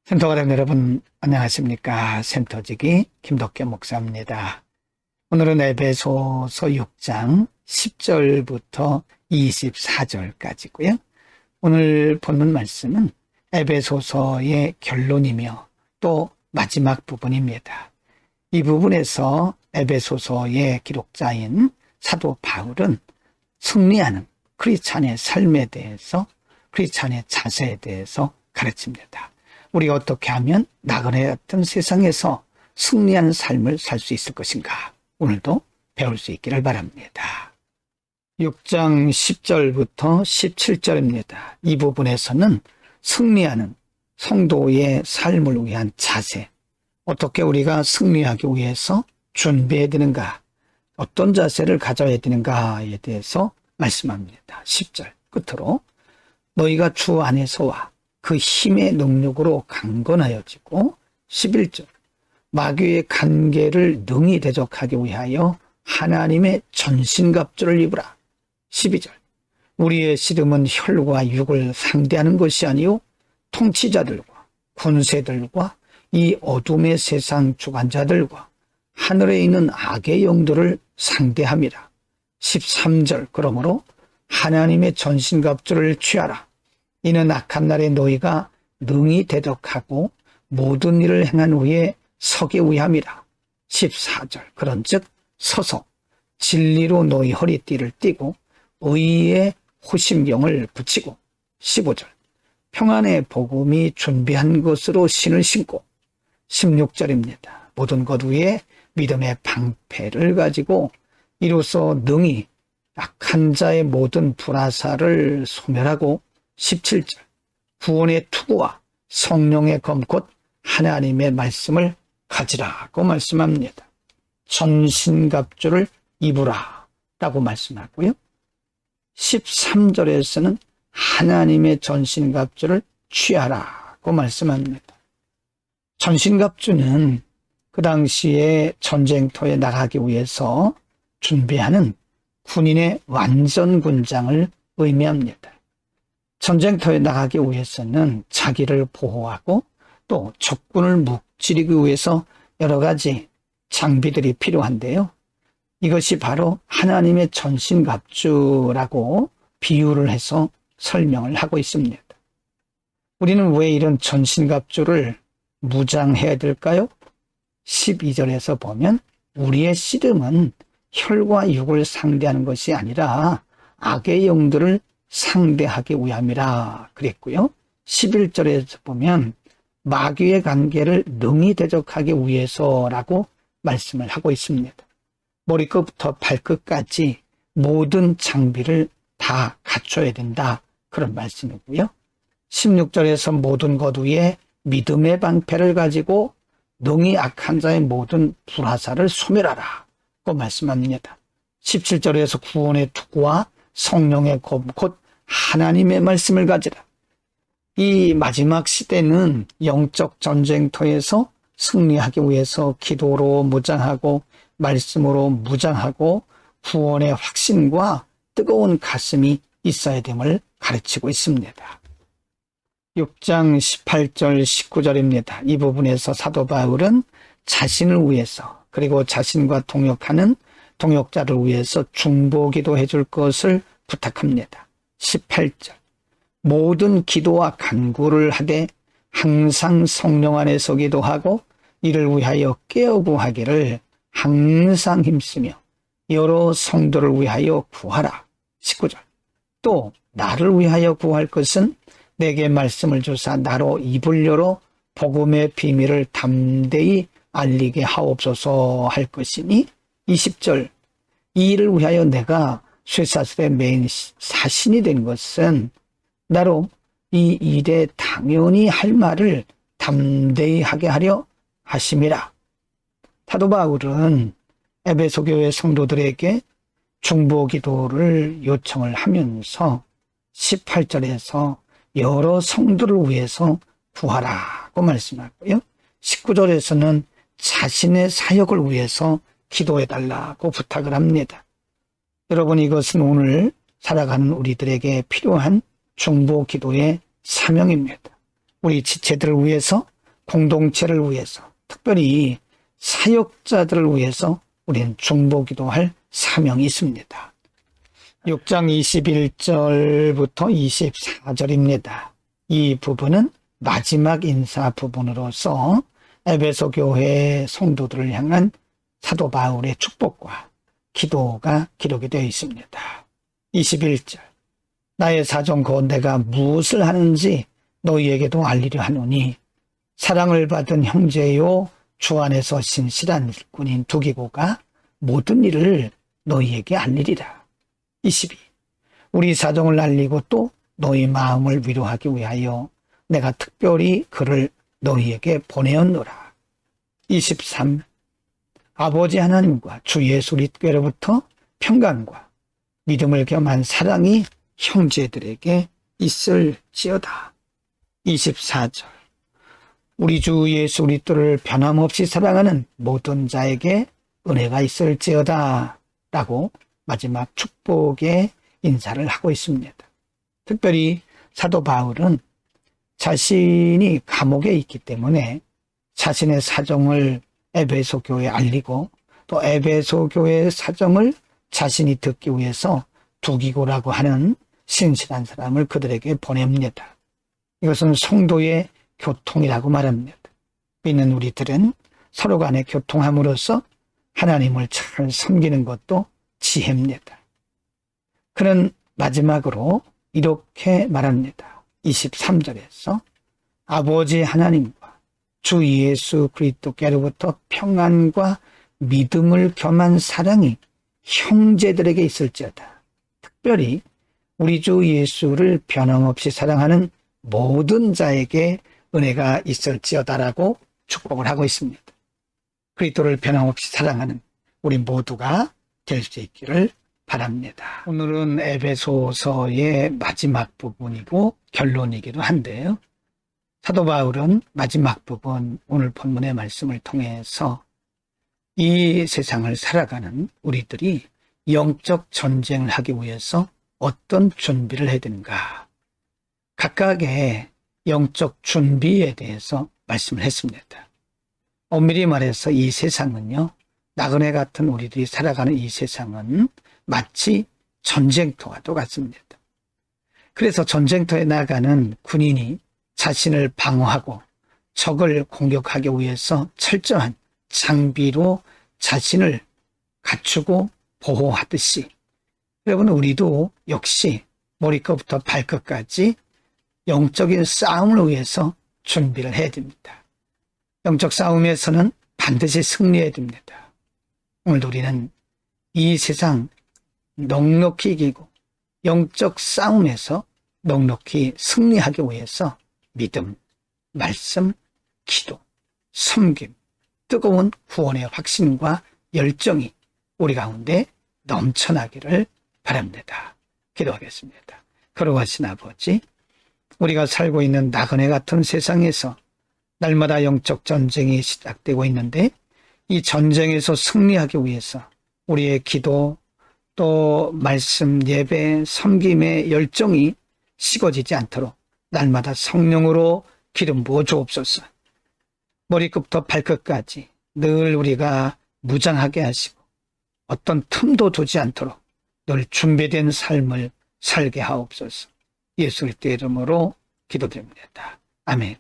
센터가람 여러분 안녕하십니까. 센터지기 김덕겸 목사입니다. 오늘은 에베소서 6장 10절부터 24절까지고요. 오늘 본문 말씀은 에베소서의 결론이며 또 마지막 부분입니다. 이 부분에서 에베소서의 기록자인 사도 바울은 승리하는 크리스찬의 삶에 대해서, 크리스찬의 자세에 대해서 가르칩니다. 우리가 어떻게 하면 나그네 같은 세상에서 승리하는 삶을 살 수 있을 것인가, 오늘도 배울 수 있기를 바랍니다. 6장 10절부터 17절입니다. 이 부분에서는 승리하는 성도의 삶을 위한 자세, 어떻게 우리가 승리하기 위해서 준비해야 되는가, 어떤 자세를 가져야 되는가에 대해서 말씀합니다. 10절 끝으로 너희가 주 안에서와 그 힘의 능력으로 강건하여지고, 11절 마귀의 관계를 능히 대적하기 위하여 하나님의 전신갑주를 입으라. 12절 우리의 씨름은 혈과 육을 상대하는 것이 아니요 통치자들과 군세들과 이 어둠의 세상 주관자들과 하늘에 있는 악의 영들을 상대함이라. 13절 그러므로 하나님의 전신갑주를 취하라. 이는 악한 날에 너희가 능히 대적하고 모든 일을 행한 후에 서기 위함이라. 14절 그런즉 서서 진리로 너희 허리띠를 띠고 의의 호심경을 붙이고, 15절 평안의 복음이 준비한 것으로 신을 신고, 16절입니다. 모든 것 위에 믿음의 방패를 가지고 이로써 능히 악한 자의 모든 불화살을 소멸하고, 17절 구원의 투구와 성령의 검 곧 하나님의 말씀을 가지라고 말씀합니다. 전신갑주를 입으라 라고 말씀하고요. 13절에서는 하나님의 전신갑주를 취하라고 말씀합니다. 전신갑주는 그 당시에 전쟁터에 나가기 위해서 준비하는 군인의 완전 군장을 의미합니다. 전쟁터에 나가기 위해서는 자기를 보호하고 또 적군을 무찌르기 위해서 여러 가지 장비들이 필요한데요. 이것이 바로 하나님의 전신갑주라고 비유를 해서 설명을 하고 있습니다. 우리는 왜 이런 전신갑주를 무장해야 될까요? 12절에서 보면 우리의 씨름은 혈과 육을 상대하는 것이 아니라 악의 영들을 상대하기 위함이라 그랬고요. 11절에서 보면 마귀의 관계를 능히 대적하기 위해서라고 말씀을 하고 있습니다. 머리끝부터 발끝까지 모든 장비를 다 갖춰야 된다, 그런 말씀이고요. 16절에서 모든 것 위에 믿음의 방패를 가지고 능히 악한 자의 모든 불화살을 소멸하라고 말씀합니다. 17절에서 구원의 투구와 성령의 검 곧 하나님의 말씀을 가지라. 이 마지막 시대는 영적 전쟁터에서 승리하기 위해서 기도로 무장하고 말씀으로 무장하고 구원의 확신과 뜨거운 가슴이 있어야 됨을 가르치고 있습니다. 6장 18절 19절입니다. 이 부분에서 사도 바울은 자신을 위해서 그리고 자신과 동역하는 동역자를 위해서 중보기도 해줄 것을 부탁합니다. 18절 모든 기도와 간구를 하되 항상 성령 안에서 기도하고 이를 위하여 깨어구하기를 항상 힘쓰며 여러 성도를 위하여 구하라. 19절 또 나를 위하여 구할 것은 내게 말씀을 주사 나로 입을 열어 복음의 비밀을 담대히 알리게 하옵소서 할 것이니, 20절 이 일을 위하여 내가 쇠사슬의 메인 사신이 된 것은 나로 이 일에 당연히 할 말을 담대히 하게 하려 하심이라. 사도 바울은 에베소 교회 성도들에게 중보 기도를 요청을 하면서 18절에서 여러 성도를 위해서 구하라고 말씀하고요. 19절에서는 자신의 사역을 위해서 기도해달라고 부탁을 합니다. 여러분, 이것은 오늘 살아가는 우리들에게 필요한 중보 기도의 사명입니다. 우리 지체들을 위해서 공동체를 위해서, 특별히 사역자들을 위해서 우리는 중보기도할 사명이 있습니다. 6장 21절부터 24절입니다. 이 부분은 마지막 인사 부분으로서 에베소 교회 성도들을 향한 사도 바울의 축복과 기도가 기록이 되어 있습니다. 21절, 나의 사정 곧 내가 무엇을 하는지 너희에게도 알리려 하노니 사랑을 받은 형제요 주 안에서 신실한 일꾼인 두기고가 모든 일을 너희에게 알리리라. 22. 우리 사정을 알리고 또 너희 마음을 위로하기 위하여 내가 특별히 그를 너희에게 보내었노라. 23. 아버지 하나님과 주 예수 그리스도로부터 평강과 믿음을 겸한 사랑이 형제들에게 있을지어다. 24절. 우리 주 예수 그리스도를 변함없이 사랑하는 모든 자에게 은혜가 있을지어다 라고 마지막 축복의 인사를 하고 있습니다. 특별히 사도 바울은 자신이 감옥에 있기 때문에 자신의 사정을 에베소 교회에 알리고 또 에베소 교회의 사정을 자신이 듣기 위해서 두기고라고 하는 신실한 사람을 그들에게 보냅니다. 이것은 성도의 교통이라고 말합니다. 믿는 우리들은 서로 간에 교통함으로써 하나님을 잘 섬기는 것도 지혜입니다. 그는 마지막으로 이렇게 말합니다. 23절에서 아버지 하나님과 주 예수 그리스도께로부터 평안과 믿음을 겸한 사랑이 형제들에게 있을지어다. 특별히 우리 주 예수를 변함없이 사랑하는 모든 자에게 은혜가 있을지어다라고 축복을 하고 있습니다. 그리스도를 변함없이 사랑하는 우리 모두가 될 수 있기를 바랍니다. 오늘은 에베소서의 마지막 부분이고 결론이기도 한데요. 사도 바울은 마지막 부분 오늘 본문의 말씀을 통해서 이 세상을 살아가는 우리들이 영적 전쟁을 하기 위해서 어떤 준비를 해야 되는가, 각각의 영적 준비에 대해서 말씀을 했습니다. 엄밀히 말해서 이 세상은요, 나그네 같은 우리들이 살아가는 이 세상은 마치 전쟁터와 똑같습니다. 그래서 전쟁터에 나가는 군인이 자신을 방어하고 적을 공격하기 위해서 철저한 장비로 자신을 갖추고 보호하듯이 여러분, 우리도 역시 머리끝부터 발끝까지 영적인 싸움을 위해서 준비를 해야 됩니다. 영적 싸움에서는 반드시 승리해야 됩니다. 오늘도 우리는 이 세상 넉넉히 이기고 영적 싸움에서 넉넉히 승리하기 위해서 믿음, 말씀, 기도, 섬김, 뜨거운 구원의 확신과 열정이 우리 가운데 넘쳐나기를 바랍니다. 기도하겠습니다. 거룩하신 아버지, 우리가 살고 있는 나그네 같은 세상에서 날마다 영적 전쟁이 시작되고 있는데 이 전쟁에서 승리하기 위해서 우리의 기도, 또 말씀, 예배, 섬김의 열정이 식어지지 않도록 날마다 성령으로 기름 부어 주옵소서. 머리끝부터 발끝까지 늘 우리가 무장하게 하시고 어떤 틈도 두지 않도록 늘 준비된 삶을 살게 하옵소서. 예수 그리스도의 이름으로 기도드립니다. 아멘.